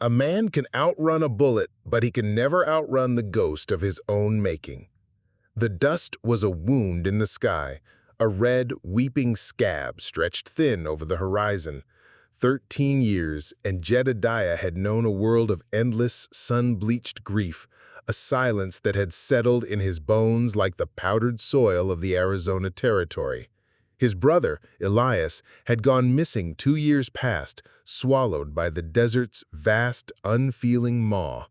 A man can outrun a bullet, but he can never outrun the ghost of his own making. The dust was a wound in the sky, a red, weeping scab stretched thin over the horizon. 13 years, and Jedediah had known a world of endless, sun-bleached grief, a silence that had settled in his bones like the powdered soil of the Arizona Territory. His brother, Elias, had gone missing 2 years past, swallowed by the desert's vast, unfeeling maw.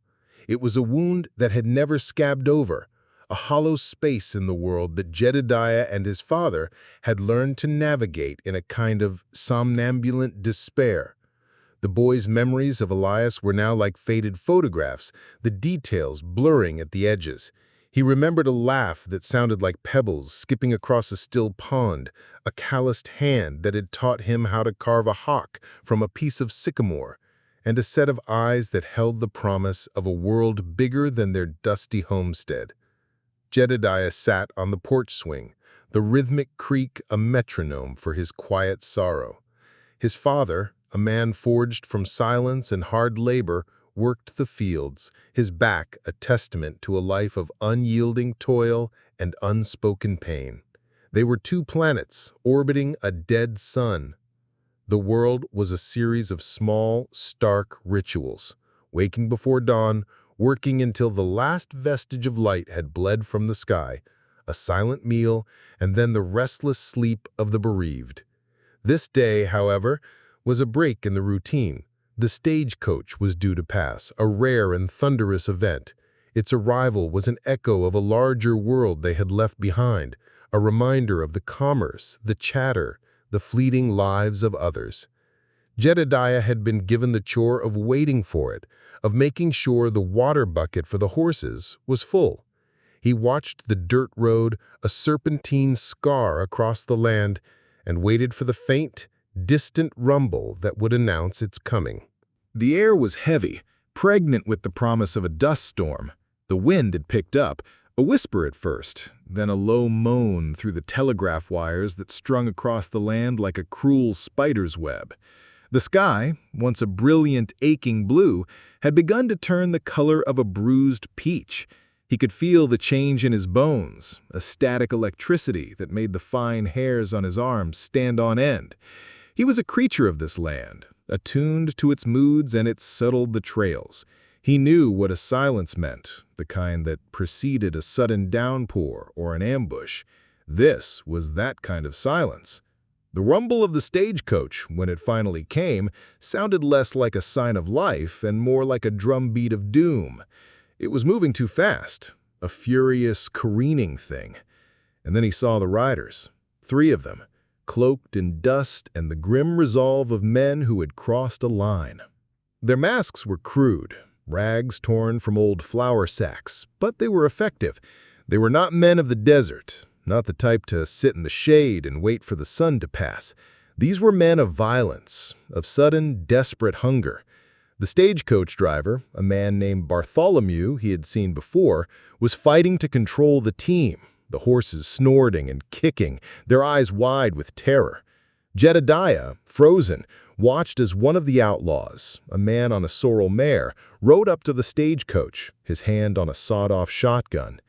It was a wound that had never scabbed over, a hollow space in the world that Jedediah and his father had learned to navigate in a kind of somnambulant despair. The boy's memories of Elias were now like faded photographs, the details blurring at the edges. He remembered a laugh that sounded like pebbles skipping across a still pond, a calloused hand that had taught him how to carve a hawk from a piece of sycamore, and a set of eyes that held the promise of a world bigger than their dusty homestead. Jedediah sat on the porch swing, the rhythmic creak a metronome for his quiet sorrow. His father, a man forged from silence and hard labor, worked the fields, his back a testament to a life of unyielding toil and unspoken pain. They were two planets orbiting a dead sun. The world was a series of small, stark rituals, waking before dawn, working until the last vestige of light had bled from the sky, a silent meal, and then the restless sleep of the bereaved. This day, however, was a break in the routine. The stagecoach was due to pass, a rare and thunderous event. Its arrival was an echo of a larger world they had left behind, a reminder of the commerce, the chatter, the fleeting lives of others. Jedediah had been given the chore of waiting for it, of making sure the water bucket for the horses was full. He watched the dirt road, a serpentine scar across the land, and waited for the faint, distant rumble that would announce its coming. The air was heavy, pregnant with the promise of a dust storm. The wind had picked up, a whisper at first, then a low moan through the telegraph wires that strung across the land like a cruel spider's web. The sky, once a brilliant, aching blue, had begun to turn the color of a bruised peach. He could feel the change in his bones, a static electricity that made the fine hairs on his arms stand on end. He was a creature of this land, attuned to its moods and its subtle betrayals. He knew what a silence meant, the kind that preceded a sudden downpour or an ambush. This was that kind of silence. The rumble of the stagecoach, when it finally came, sounded less like a sign of life and more like a drumbeat of doom. It was moving too fast, a furious, careening thing. And then he saw the riders, 3 of them, cloaked in dust and the grim resolve of men who had crossed a line. Their masks were crude, rags torn from old flour sacks, but they were effective. They were not men of the desert, not the type to sit in the shade and wait for the sun to pass. These were men of violence, of sudden, desperate hunger. The stagecoach driver, a man named Bartholomew he had seen before, was fighting to control the team, the horses snorting and kicking, their eyes wide with terror. Jedediah, frozen, watched as one of the outlaws, a man on a sorrel mare, rode up to the stagecoach, his hand on a sawed-off shotgun.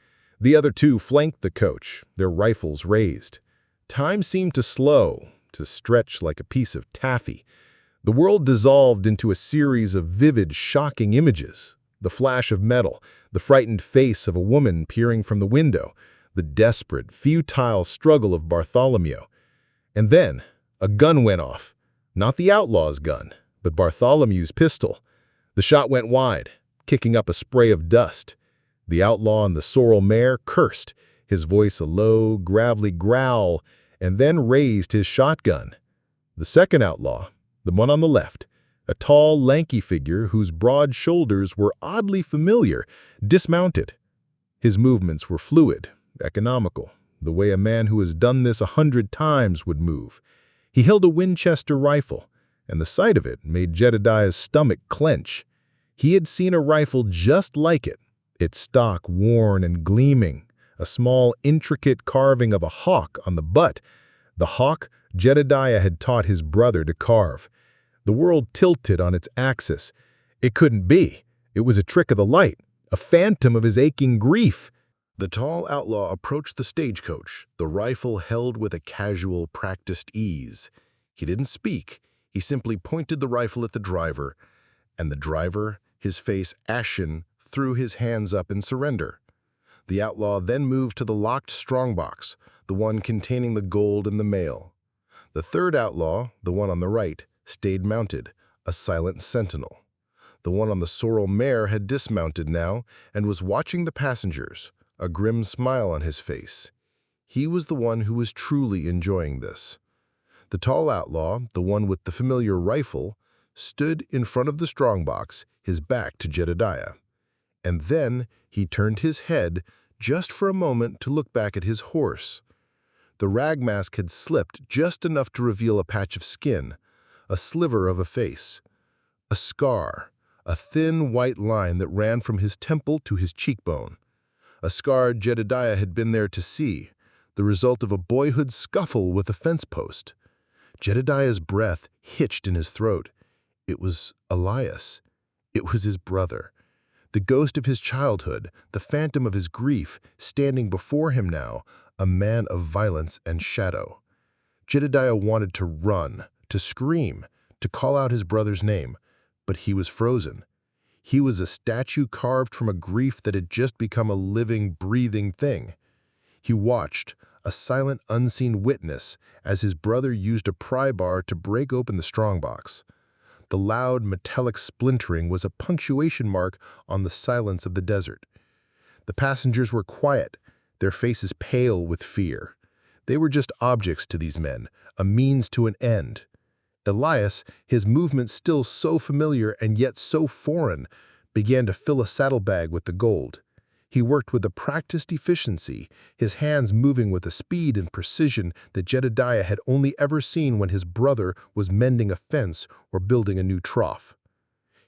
The other 2 flanked the coach, their rifles raised. Time seemed to slow, to stretch like a piece of taffy. The world dissolved into a series of vivid, shocking images. The flash of metal, the frightened face of a woman peering from the window, the desperate, futile struggle of Bartholomew. And then, a gun went off. Not the outlaw's gun, but Bartholomew's pistol. The shot went wide, kicking up a spray of dust. The outlaw on the sorrel mare cursed, his voice a low, gravelly growl, and then raised his shotgun. The second outlaw, the one on the left, a tall, lanky figure whose broad shoulders were oddly familiar, dismounted. His movements were fluid, economical, the way a man who has done this 100 times would move. He held a Winchester rifle, and the sight of it made Jedediah's stomach clench. He had seen a rifle just like it, its stock worn and gleaming, a small, intricate carving of a hawk on the butt. The hawk Jedediah had taught his brother to carve. The world tilted on its axis. It couldn't be. It was a trick of the light, a phantom of his aching grief. The tall outlaw approached the stagecoach, the rifle held with a casual, practiced ease. He didn't speak. He simply pointed the rifle at the driver, and the driver, his face ashen, threw his hands up in surrender. The outlaw then moved to the locked strongbox, the one containing the gold and the mail. The third outlaw, the one on the right, stayed mounted, a silent sentinel. The one on the sorrel mare had dismounted now and was watching the passengers, a grim smile on his face. He was the one who was truly enjoying this. The tall outlaw, the one with the familiar rifle, stood in front of the strongbox, his back to Jedediah. And then he turned his head just for a moment to look back at his horse. The rag mask had slipped just enough to reveal a patch of skin, a sliver of a face, a scar, a thin white line that ran from his temple to his cheekbone. A scar Jedediah had been there to see, the result of a boyhood scuffle with a fence post. Jedediah's breath hitched in his throat. It was Elias. It was his brother. The ghost of his childhood, the phantom of his grief, standing before him now, a man of violence and shadow. Jedediah wanted to run, to scream, to call out his brother's name, but he was frozen. He was a statue carved from a grief that had just become a living, breathing thing. He watched, a silent, unseen witness, as his brother used a pry bar to break open the strongbox. The loud, metallic splintering was a punctuation mark on the silence of the desert. The passengers were quiet, their faces pale with fear. They were just objects to these men, a means to an end. Elias, his movements still so familiar and yet so foreign, began to fill a saddlebag with the gold. He worked with a practiced efficiency, his hands moving with a speed and precision that Jedediah had only ever seen when his brother was mending a fence or building a new trough.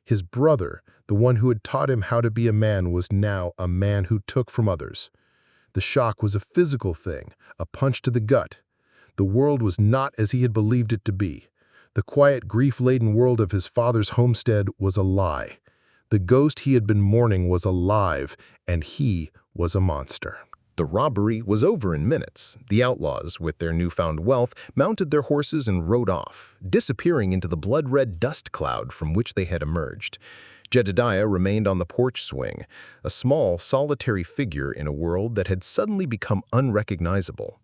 His brother, the one who had taught him how to be a man, was now a man who took from others. The shock was a physical thing, a punch to the gut. The world was not as he had believed it to be. The quiet, grief-laden world of his father's homestead was a lie. The ghost he had been mourning was alive, and he was a monster. The robbery was over in minutes. The outlaws, with their newfound wealth, mounted their horses and rode off, disappearing into the blood-red dust cloud from which they had emerged. Jedediah remained on the porch swing, a small, solitary figure in a world that had suddenly become unrecognizable.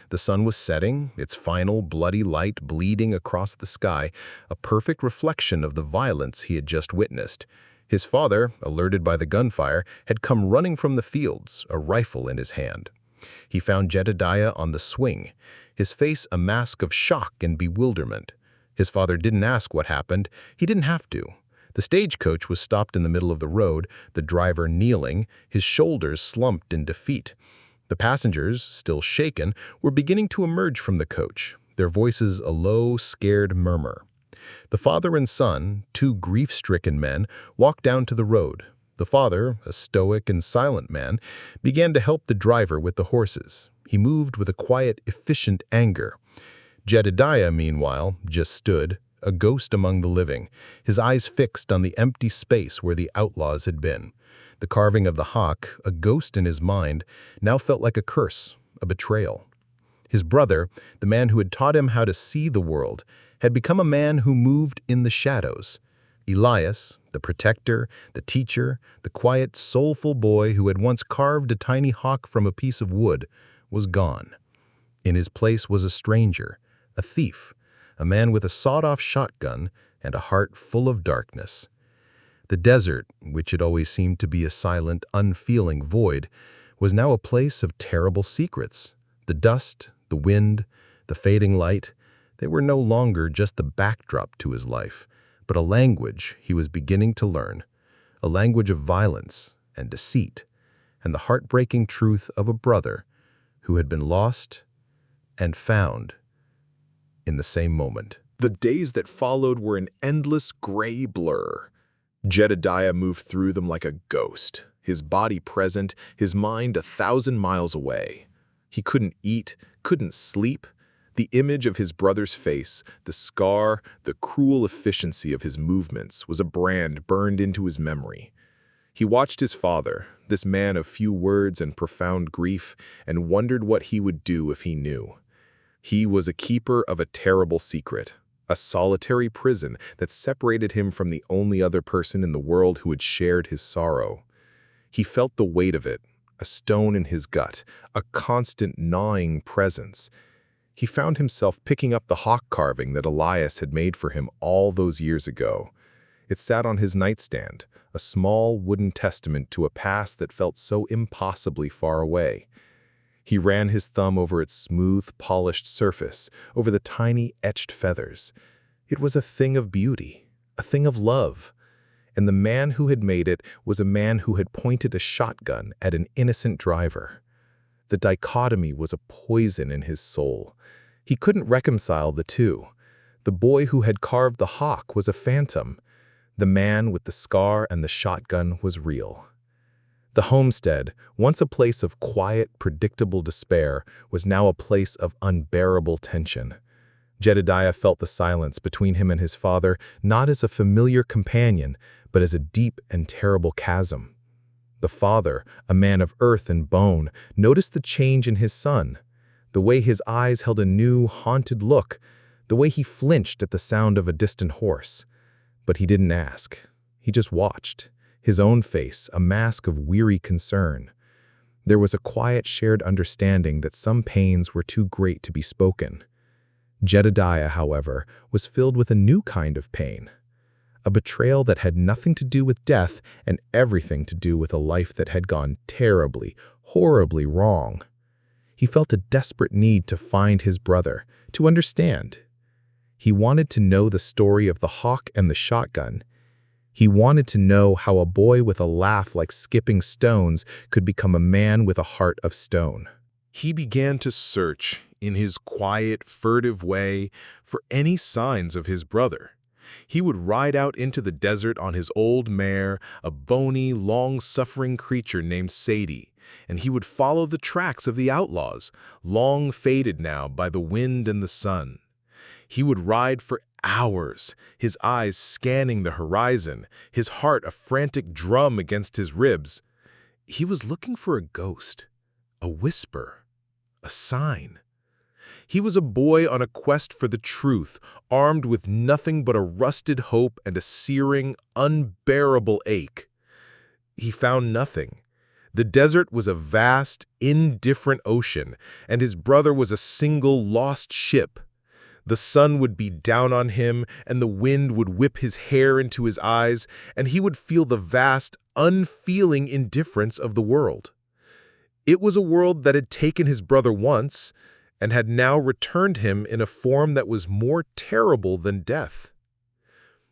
The sun was setting, its final bloody light bleeding across the sky, a perfect reflection of the violence he had just witnessed. His father, alerted by the gunfire, had come running from the fields, a rifle in his hand. He found Jedediah on the swing, his face a mask of shock and bewilderment. His father didn't ask what happened. He didn't have to. The stagecoach was stopped in the middle of the road, the driver kneeling, his shoulders slumped in defeat. The passengers, still shaken, were beginning to emerge from the coach, their voices a low, scared murmur. The father and son, two grief-stricken men, walked down to the road. The father, a stoic and silent man, began to help the driver with the horses. He moved with a quiet, efficient anger. Jedediah, meanwhile, just stood, a ghost among the living, his eyes fixed on the empty space where the outlaws had been. The carving of the hawk, a ghost in his mind, now felt like a curse, a betrayal. His brother, the man who had taught him how to see the world, had become a man who moved in the shadows. Elias, the protector, the teacher, the quiet, soulful boy who had once carved a tiny hawk from a piece of wood, was gone. In his place was a stranger, a thief, a man with a sawed-off shotgun and a heart full of darkness. The desert, which had always seemed to be a silent, unfeeling void, was now a place of terrible secrets. The dust, the wind, the fading light, they were no longer just the backdrop to his life, but a language he was beginning to learn, a language of violence and deceit, and the heartbreaking truth of a brother who had been lost and found in the same moment. The days that followed were an endless gray blur. Jedediah moved through them like a ghost, his body present, his mind 1,000 miles away. He couldn't eat, couldn't sleep. The image of his brother's face, the scar, the cruel efficiency of his movements was a brand burned into his memory. He watched his father, this man of few words and profound grief, and wondered what he would do if he knew. He was a keeper of a terrible secret, a solitary prison that separated him from the only other person in the world who had shared his sorrow. He felt the weight of it, a stone in his gut, a constant gnawing presence. He found himself picking up the hawk carving that Elias had made for him all those years ago. It sat on his nightstand, a small wooden testament to a past that felt so impossibly far away. He ran his thumb over its smooth, polished surface, over the tiny, etched feathers. It was a thing of beauty, a thing of love. And the man who had made it was a man who had pointed a shotgun at an innocent driver. The dichotomy was a poison in his soul. He couldn't reconcile the two. The boy who had carved the hawk was a phantom. The man with the scar and the shotgun was real. The homestead, once a place of quiet, predictable despair, was now a place of unbearable tension. Jedediah felt the silence between him and his father not as a familiar companion, but as a deep and terrible chasm. The father, a man of earth and bone, noticed the change in his son, the way his eyes held a new, haunted look, the way he flinched at the sound of a distant horse. But he didn't ask. He just watched, his own face a mask of weary concern. There was a quiet shared understanding that some pains were too great to be spoken. Jedediah, however, was filled with a new kind of pain, a betrayal that had nothing to do with death and everything to do with a life that had gone terribly, horribly wrong. He felt a desperate need to find his brother, to understand. He wanted to know the story of the hawk and the shotgun. He wanted to know how a boy with a laugh like skipping stones could become a man with a heart of stone. He began to search, in his quiet, furtive way, for any signs of his brother. He would ride out into the desert on his old mare, a bony, long-suffering creature named Sadie, and he would follow the tracks of the outlaws, long faded now by the wind and the sun. He would ride for hours, his eyes scanning the horizon, his heart a frantic drum against his ribs. He was looking for a ghost, a whisper, a sign. He was a boy on a quest for the truth, armed with nothing but a rusted hope and a searing, unbearable ache. He found nothing. The desert was a vast, indifferent ocean, and his brother was a single lost ship. The sun would be down on him, and the wind would whip his hair into his eyes, and he would feel the vast, unfeeling indifference of the world. It was a world that had taken his brother once, and had now returned him in a form that was more terrible than death.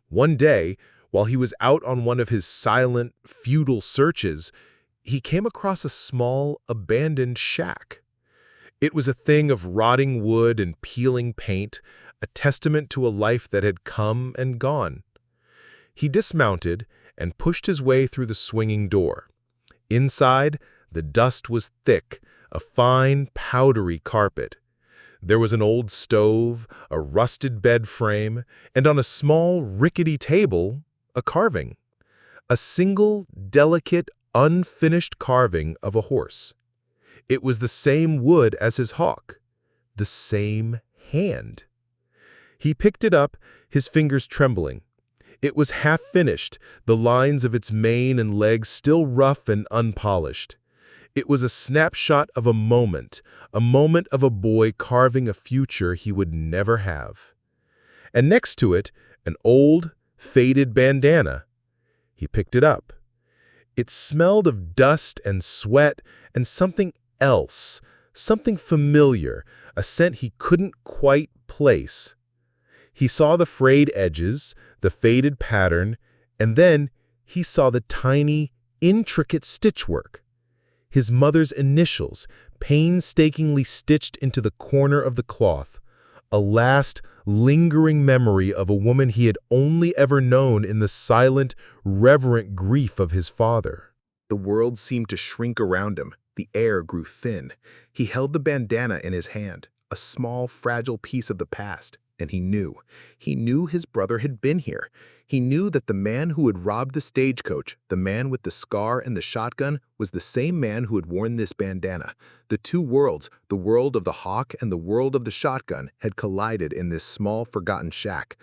One day, while he was out on one of his silent, futile searches, he came across a small, abandoned shack. It was a thing of rotting wood and peeling paint, a testament to a life that had come and gone. He dismounted and pushed his way through the swinging door. Inside, the dust was thick, a fine, powdery carpet. There was an old stove, a rusted bed frame, and on a small, rickety table, a carving. A single, delicate, unfinished carving of a horse. It was the same wood as his hawk, the same hand. He picked it up, his fingers trembling. It was half-finished, the lines of its mane and legs still rough and unpolished. It was a snapshot of a moment of a boy carving a future he would never have. And next to it, an old, faded bandana. He picked it up. It smelled of dust and sweat and something else, something familiar, a scent he couldn't quite place. He saw the frayed edges, the faded pattern, and then he saw the tiny, intricate stitchwork. His mother's initials, painstakingly stitched into the corner of the cloth, a last, lingering memory of a woman he had only ever known in the silent, reverent grief of his father. The world seemed to shrink around him. The air grew thin. He held the bandana in his hand, a small, fragile piece of the past, and he knew. He knew his brother had been here. He knew that the man who had robbed the stagecoach, the man with the scar and the shotgun, was the same man who had worn this bandana. The two worlds, the world of the hawk and the world of the shotgun, had collided in this small, forgotten shack.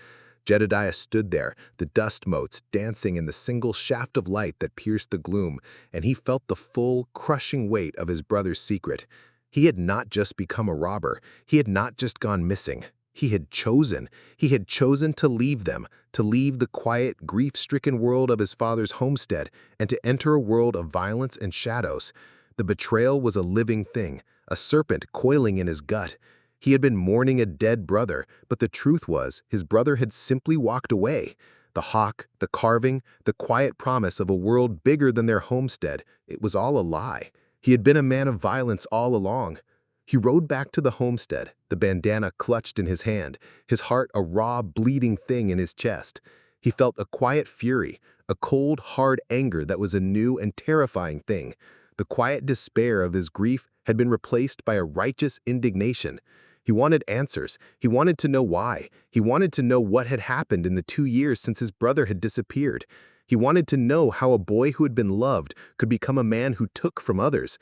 Jedediah stood there, the dust motes dancing in the single shaft of light that pierced the gloom, and he felt the full, crushing weight of his brother's secret. He had not just become a robber. He had not just gone missing. He had chosen. He had chosen to leave them, to leave the quiet, grief-stricken world of his father's homestead, and to enter a world of violence and shadows. The betrayal was a living thing, a serpent coiling in his gut. He had been mourning a dead brother, but the truth was, his brother had simply walked away. The hawk, the carving, the quiet promise of a world bigger than their homestead, it was all a lie. He had been a man of violence all along. He rode back to the homestead, the bandana clutched in his hand, his heart a raw, bleeding thing in his chest. He felt a quiet fury, a cold, hard anger that was a new and terrifying thing. The quiet despair of his grief had been replaced by a righteous indignation. He wanted answers. He wanted to know why. He wanted to know what had happened in the 2 years since his brother had disappeared. He wanted to know how a boy who had been loved could become a man who took from others.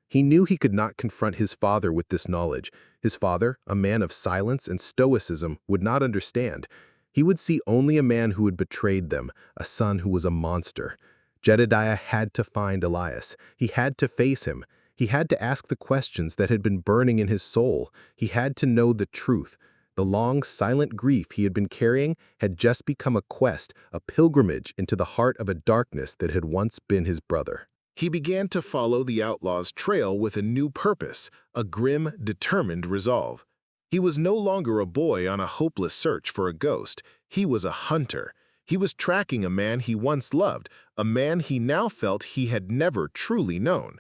He knew he could not confront his father with this knowledge. His father, a man of silence and stoicism, would not understand. He would see only a man who had betrayed them, a son who was a monster. Jedediah had to find Elias. He had to face him. He had to ask the questions that had been burning in his soul. He had to know the truth. The long, silent grief he had been carrying had just become a quest, a pilgrimage into the heart of a darkness that had once been his brother. He began to follow the outlaw's trail with a new purpose, a grim, determined resolve. He was no longer a boy on a hopeless search for a ghost. He was a hunter. He was tracking a man he once loved, a man he now felt he had never truly known.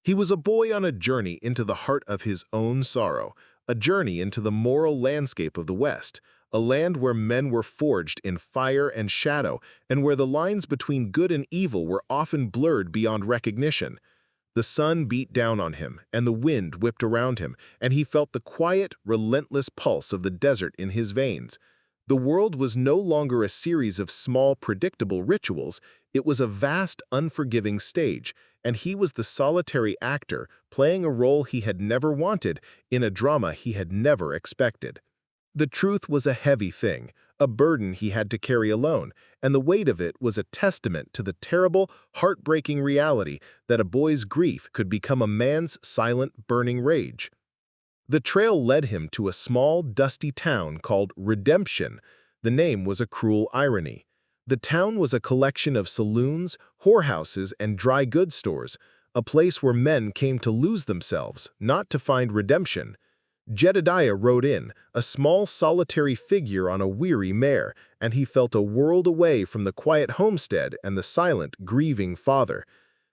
He was a boy on a journey into the heart of his own sorrow, a journey into the moral landscape of the West, a land where men were forged in fire and shadow, and where the lines between good and evil were often blurred beyond recognition. The sun beat down on him, and the wind whipped around him, and he felt the quiet, relentless pulse of the desert in his veins. The world was no longer a series of small, predictable rituals. It was a vast, unforgiving stage, and he was the solitary actor playing a role he had never wanted in a drama he had never expected. The truth was a heavy thing, a burden he had to carry alone, and the weight of it was a testament to the terrible, heartbreaking reality that a boy's grief could become a man's silent, burning rage. The trail led him to a small, dusty town called Redemption. The name was a cruel irony. The town was a collection of saloons, whorehouses, and dry goods stores, a place where men came to lose themselves, not to find redemption. Jedediah rode in, a small solitary figure on a weary mare, and he felt a world away from the quiet homestead and the silent, grieving father.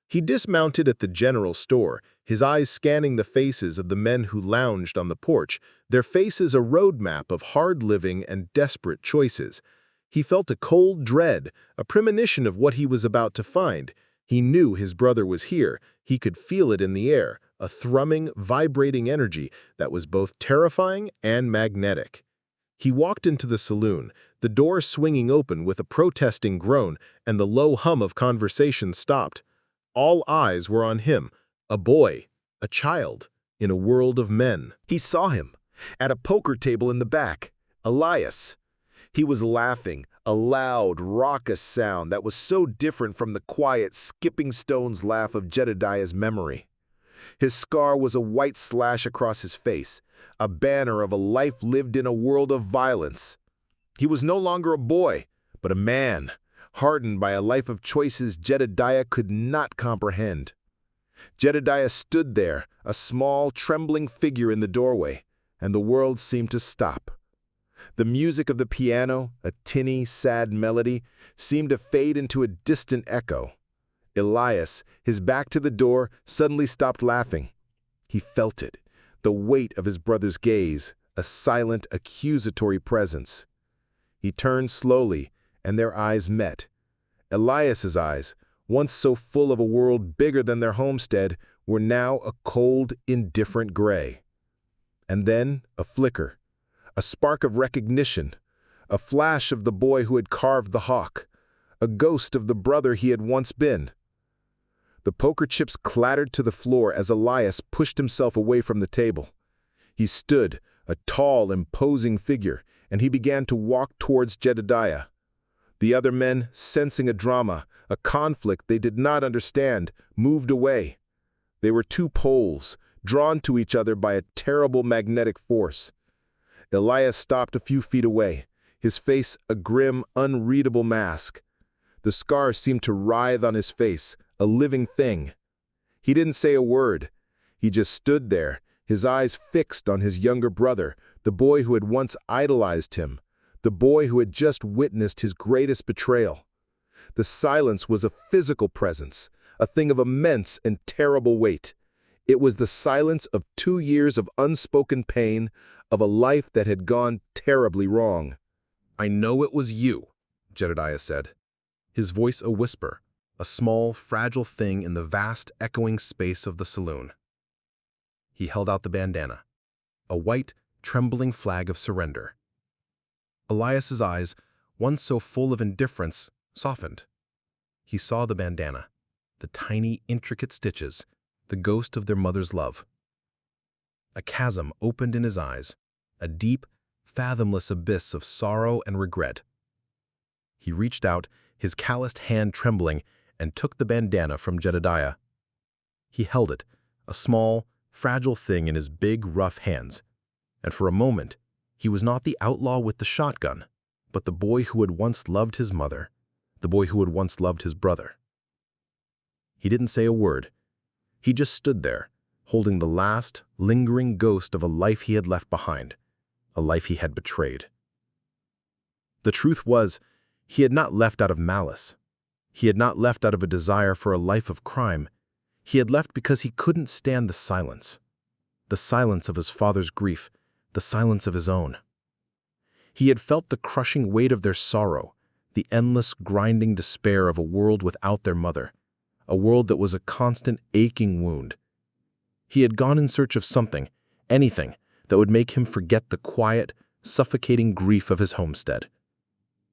He dismounted at the general store, his eyes scanning the faces of the men who lounged on the porch, their faces a roadmap of hard living and desperate choices. He felt a cold dread, a premonition of what he was about to find. He knew his brother was here. He could feel it in the air, a thrumming, vibrating energy that was both terrifying and magnetic. He walked into the saloon, the door swinging open with a protesting groan, and the low hum of conversation stopped. All eyes were on him, a boy, a child, in a world of men. He saw him, at a poker table in the back, Elias. He was laughing, a loud, raucous sound that was so different from the quiet, skipping stones laugh of Jedediah's memory. His scar was a white slash across his face, a banner of a life lived in a world of violence. He was no longer a boy, but a man, hardened by a life of choices Jedediah could not comprehend. Jedediah stood there, a small, trembling figure in the doorway, and the world seemed to stop. The music of the piano, a tinny, sad melody, seemed to fade into a distant echo. Elias, his back to the door, suddenly stopped laughing. He felt it, the weight of his brother's gaze, a silent, accusatory presence. He turned slowly, and their eyes met. Elias's eyes, once so full of a world bigger than their homestead, were now a cold, indifferent gray. And then a flicker, a spark of recognition, a flash of the boy who had carved the hawk, a ghost of the brother he had once been. The poker chips clattered to the floor as Elias pushed himself away from the table. He stood, a tall, imposing figure, and he began to walk towards Jedediah. The other men, sensing a drama, a conflict they did not understand, moved away. They were two poles, drawn to each other by a terrible magnetic force. Elias stopped a few feet away, his face a grim, unreadable mask. The scars seemed to writhe on his face, a living thing. He didn't say a word. He just stood there, his eyes fixed on his younger brother, the boy who had once idolized him, the boy who had just witnessed his greatest betrayal. The silence was a physical presence, a thing of immense and terrible weight. It was the silence of 2 years of unspoken pain, of a life that had gone terribly wrong. "I know it was you," Jedediah said, his voice a whisper, a small, fragile thing in the vast, echoing space of the saloon. He held out the bandana, a white, trembling flag of surrender. Elias's eyes, once so full of indifference, softened. He saw the bandana, the tiny, intricate stitches, the ghost of their mother's love. A chasm opened in his eyes, a deep, fathomless abyss of sorrow and regret. He reached out, his calloused hand trembling, and took the bandana from Jedediah. He held it, a small, fragile thing in his big, rough hands, and for a moment he was not the outlaw with the shotgun, but the boy who had once loved his mother, the boy who had once loved his brother. He didn't say a word. He just stood there, holding the last, lingering ghost of a life he had left behind, a life he had betrayed. The truth was, he had not left out of malice. He had not left out of a desire for a life of crime. He had left because he couldn't stand the silence of his father's grief, the silence of his own. He had felt the crushing weight of their sorrow, the endless, grinding despair of a world without their mother, a world that was a constant, aching wound. He had gone in search of something, anything, that would make him forget the quiet, suffocating grief of his homestead.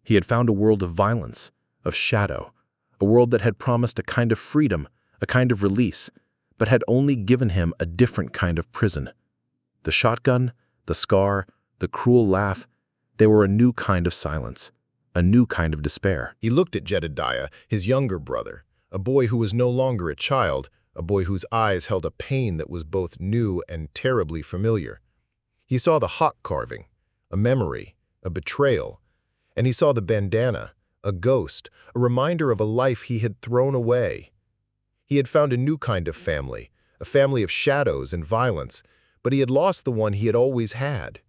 He had found a world of violence, of shadow, a world that had promised a kind of freedom, a kind of release, but had only given him a different kind of prison. The shotgun, the scar, the cruel laugh, they were a new kind of silence, a new kind of despair. He looked at Jedediah, his younger brother, a boy who was no longer a child, a boy whose eyes held a pain that was both new and terribly familiar. He saw the hawk carving, a memory, a betrayal, and he saw the bandana, a ghost, a reminder of a life he had thrown away. He had found a new kind of family, a family of shadows and violence, but he had lost the one he had always had.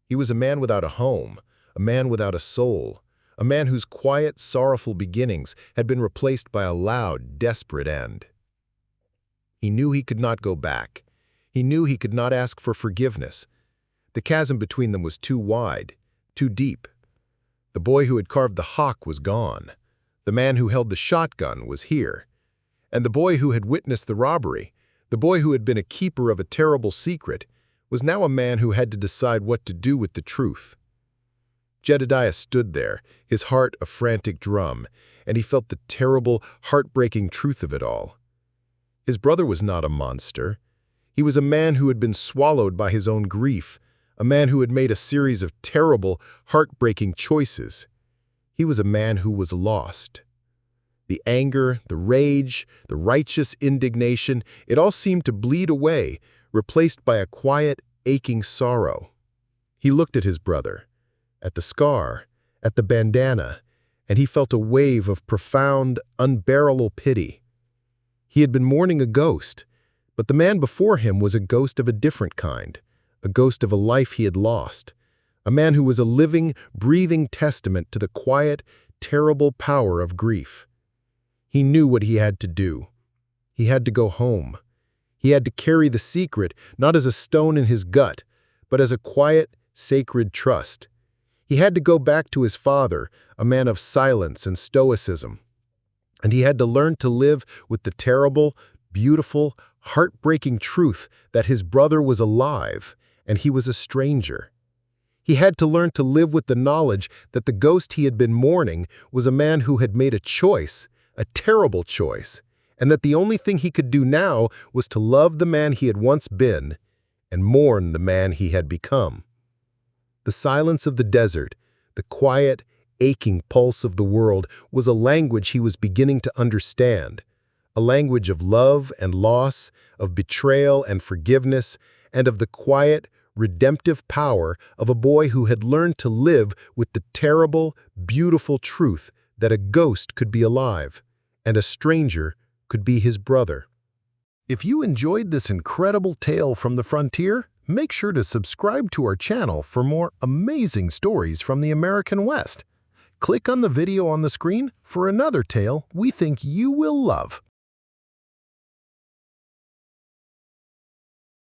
He was a man without a home, a man without a soul, a man whose quiet, sorrowful beginnings had been replaced by a loud, desperate end. He knew he could not go back. He knew he could not ask for forgiveness. The chasm between them was too wide, too deep. The boy who had carved the hawk was gone. The man who held the shotgun was here. And the boy who had witnessed the robbery, the boy who had been a keeper of a terrible secret, was now a man who had to decide what to do with the truth. Jedediah stood there, his heart a frantic drum, and he felt the terrible, heartbreaking truth of it all. His brother was not a monster. He was a man who had been swallowed by his own grief, a man who had made a series of terrible, heartbreaking choices. He was a man who was lost. The anger, the rage, the righteous indignation, it all seemed to bleed away, replaced by a quiet, aching sorrow. He looked at his brother, at the scar, at the bandana, and he felt a wave of profound, unbearable pity. He had been mourning a ghost, but the man before him was a ghost of a different kind, a ghost of a life he had lost, a man who was a living, breathing testament to the quiet, terrible power of grief. He knew what he had to do. He had to go home. He had to carry the secret not as a stone in his gut, but as a quiet, sacred trust. He had to go back to his father, a man of silence and stoicism. And he had to learn to live with the terrible, beautiful, heartbreaking truth that his brother was alive, and he was a stranger. He had to learn to live with the knowledge that the ghost he had been mourning was a man who had made a choice, a terrible choice, and that the only thing he could do now was to love the man he had once been and mourn the man he had become. The silence of the desert, the quiet, aching pulse of the world was a language he was beginning to understand, a language of love and loss, of betrayal and forgiveness, and of the quiet, redemptive power of a boy who had learned to live with the terrible, beautiful truth that a ghost could be alive, and a stranger could be his brother. If you enjoyed this incredible tale from the frontier, make sure to subscribe to our channel for more amazing stories from the American West. Click on the video on the screen for another tale we think you will love.